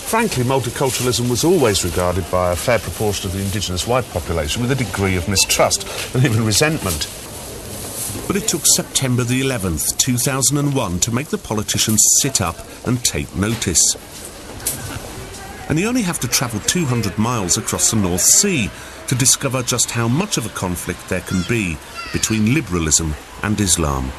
Frankly, multiculturalism was always regarded by a fair proportion of the indigenous white population with a degree of mistrust and even resentment. But it took September the 11th, 2001 to make the politicians sit up and take notice. And you only have to travel 200 miles across the North Sea to discover just how much of a conflict there can be between liberalism and Islam.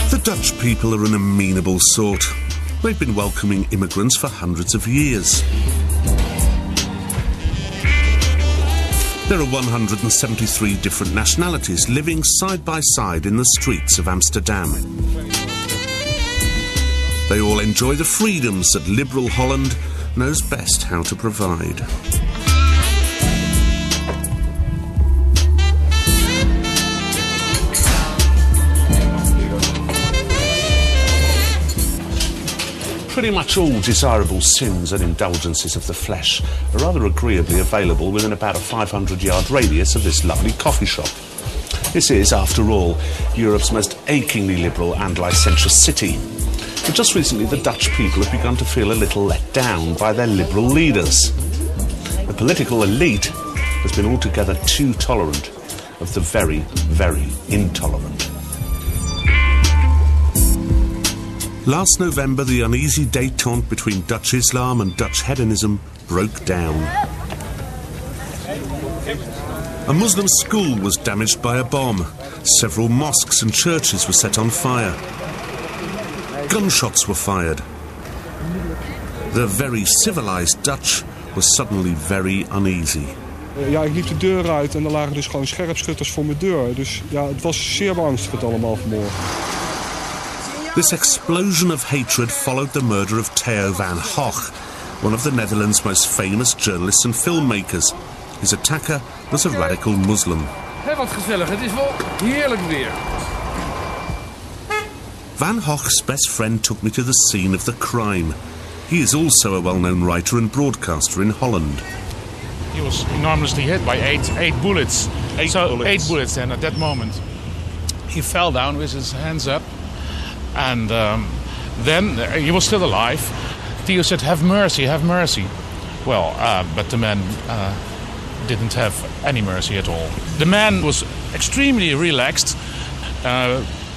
The Dutch people are an amenable sort. They've been welcoming immigrants for hundreds of years. There are 173 different nationalities living side by side in the streets of Amsterdam. They all enjoy the freedoms that liberal Holland knows best how to provide. Pretty much all desirable sins and indulgences of the flesh are rather agreeably available within about a 500-yard radius of this lovely coffee shop. This is, after all, Europe's most achingly liberal and licentious city. But just recently, the Dutch people have begun to feel a little let down by their liberal leaders. The political elite has been altogether too tolerant of the very, very intolerant. Last November, the uneasy détente between Dutch Islam and Dutch hedonism broke down. A Muslim school was damaged by a bomb. Several mosques and churches were set on fire. Gunshots were fired. The very civilized Dutch was suddenly very uneasy. Ja, ik liep de deur uit en er lagen dus gewoon scherpschutters voor mijn deur. Dus ja, het was zeer beangstigend allemaal vanmorgen. This explosion of hatred followed the murder of Theo van Gogh, one of the Netherlands' most famous journalists and filmmakers. His attacker was a radical Muslim. Hé, wat gezellig, het is wel heerlijk weer. Van Gogh's best friend took me to the scene of the crime. He is also a well-known writer and broadcaster in Holland. He was enormously hit by eight bullets. Eight bullets then at that moment. He fell down with his hands up. And then he was still alive. Theo said, have mercy, have mercy. Well, but the man didn't have any mercy at all. The man was extremely relaxed,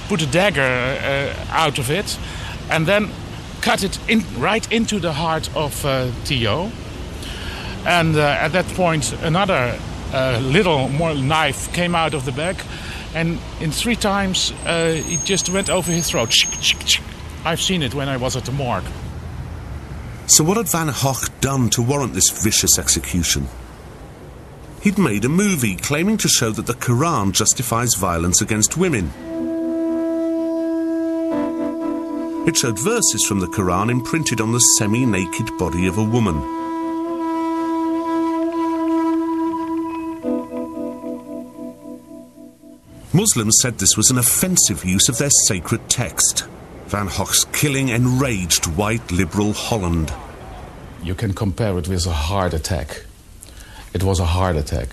put a dagger out of it, and then cut it right into the heart of Theo. And at that point, another little more knife came out of the bag. And in 3 times, it just went over his throat. I've seen it when I was at the morgue. So what had Van Gogh done to warrant this vicious execution? He'd made a movie claiming to show that the Quran justifies violence against women. It showed verses from the Quran imprinted on the semi-naked body of a woman. Muslims said this was an offensive use of their sacred text. Van Gogh's killing enraged white liberal Holland. You can compare it with a heart attack. It was a heart attack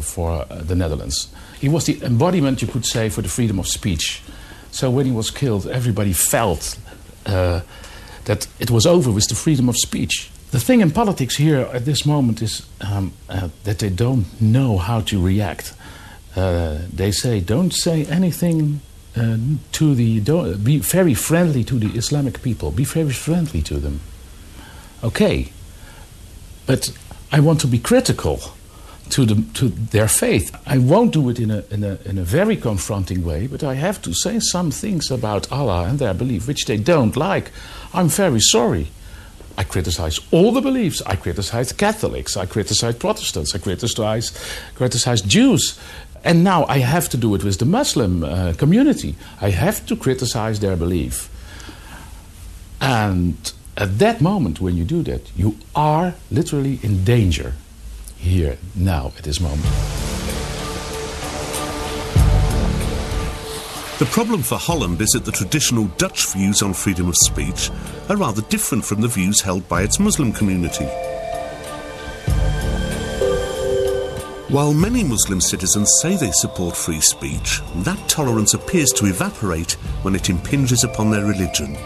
for the Netherlands. He was the embodiment, you could say, for the freedom of speech. So when he was killed, everybody felt that it was over with the freedom of speech. The thing in politics here at this moment is that they don't know how to react. They say, don't say anything be very friendly to the Islamic people. Be very friendly to them. Okay, but I want to be critical to their faith. I won't do it in a very confronting way, but I have to say some things about Allah and their belief which they don't like. I'm very sorry. I criticize all the beliefs. I criticize Catholics. I criticize Protestants. I criticize Jews. And now I have to do it with the Muslim community. I have to criticize their belief. And at that moment, when you do that, you are literally in danger here, now, at this moment. The problem for Holland is that the traditional Dutch views on freedom of speech are rather different from the views held by its Muslim community. While many Muslim citizens say they support free speech, that tolerance appears to evaporate when it impinges upon their religion.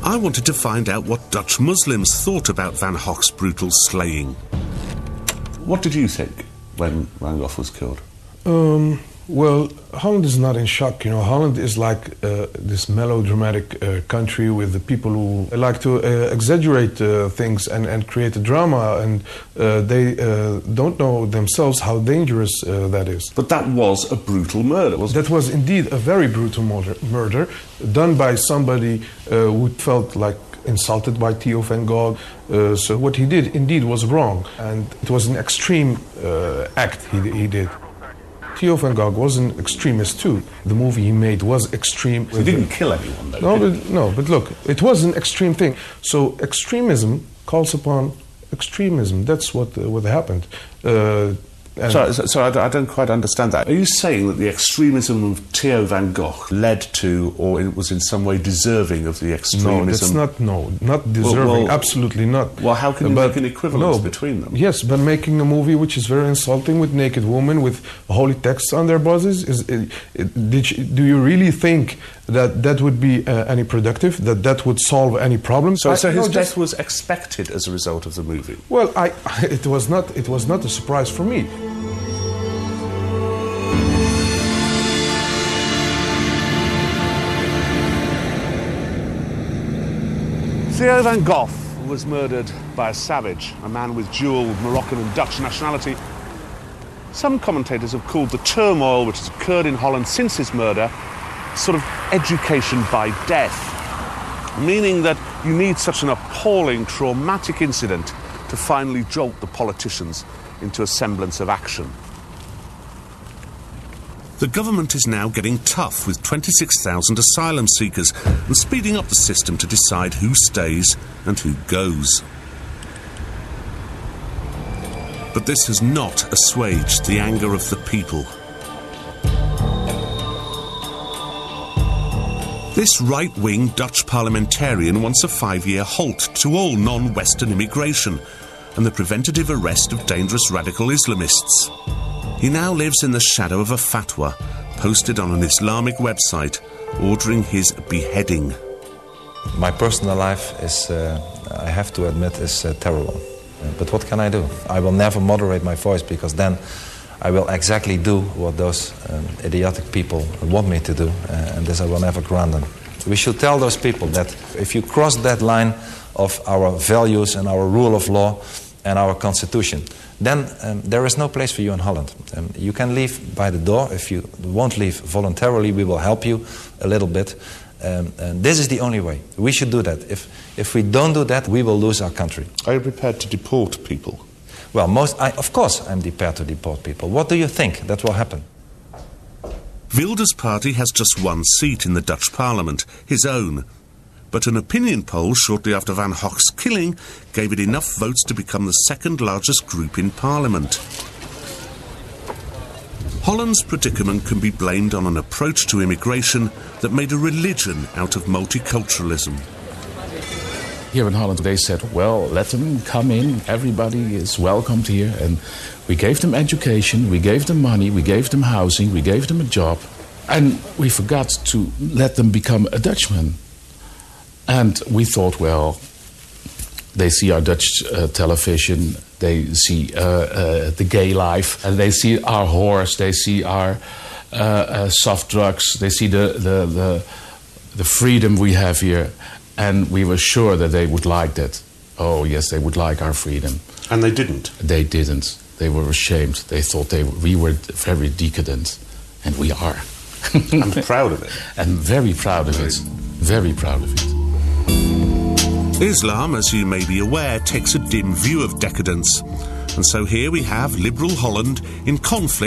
I wanted to find out what Dutch Muslims thought about Van Gogh's brutal slaying. What did you think when Van Gogh was killed? Well, Holland is not in shock. You know, Holland is like this melodramatic country with the people who like to exaggerate things and create a drama, and they don't know themselves how dangerous that is. But that was a brutal murder, wasn't it? That was indeed a very brutal murder done by somebody who felt like insulted by Theo van Gogh. So what he did indeed was wrong, and it was an extreme act he did. Theo van Gogh was an extremist too. The movie he made was extreme. He didn't kill anyone, though. But look, it was an extreme thing. So extremism calls upon extremism. That's what happened. So I don't quite understand that. Are you saying that the extremism of Theo van Gogh led to, or it was in some way deserving of the extremism? Not deserving, absolutely not. Well, how can you make an equivalence between them? Yes, but making a movie which is very insulting with naked women with holy texts on their bodies, do you really think that would be any productive, that would solve any problem? So his death was expected as a result of the movie? Well, it was not a surprise for me. Theo van Gogh was murdered by a savage, a man with dual Moroccan and Dutch nationality. Some commentators have called the turmoil which has occurred in Holland since his murder sort of education by death, meaning that you need such an appalling, traumatic incident to finally jolt the politicians into a semblance of action. The government is now getting tough with 26,000 asylum seekers and speeding up the system to decide who stays and who goes. But this has not assuaged the anger of the people. This right-wing Dutch parliamentarian wants a 5-year halt to all non-Western immigration and the preventative arrest of dangerous radical Islamists. He now lives in the shadow of a fatwa posted on an Islamic website ordering his beheading. My personal life is, I have to admit, is terrible. But what can I do? I will never moderate my voice, because then I will exactly do what those idiotic people want me to do, and this I will never grant them. We should tell those people that if you cross that line of our values and our rule of law and our constitution, then there is no place for you in Holland. You can leave by the door. If you won't leave voluntarily, we will help you a little bit. And this is the only way. We should do that. If we don't do that, we will lose our country. Are you prepared to deport people? Well, of course I'm prepared to deport people. What do you think that will happen? Wilders' party has just one seat in the Dutch parliament, his own. But an opinion poll shortly after Van Gogh's killing gave it enough votes to become the second largest group in parliament. Holland's predicament can be blamed on an approach to immigration that made a religion out of multiculturalism. Here in Holland they said, well, let them come in, everybody is welcomed here. And we gave them education, we gave them money, we gave them housing, we gave them a job. And we forgot to let them become a Dutchman. And we thought, well, they see our Dutch television, they see the gay life, and they see our whores, they see our soft drugs, they see the freedom we have here. And we were sure that they would like that. Oh, yes, they would like our freedom. And they didn't? They didn't. They were ashamed. They thought we were very decadent. And we are. I'm proud of it. And very proud of it. Very proud of it. Islam, as you may be aware, takes a dim view of decadence. And so here we have liberal Holland in conflict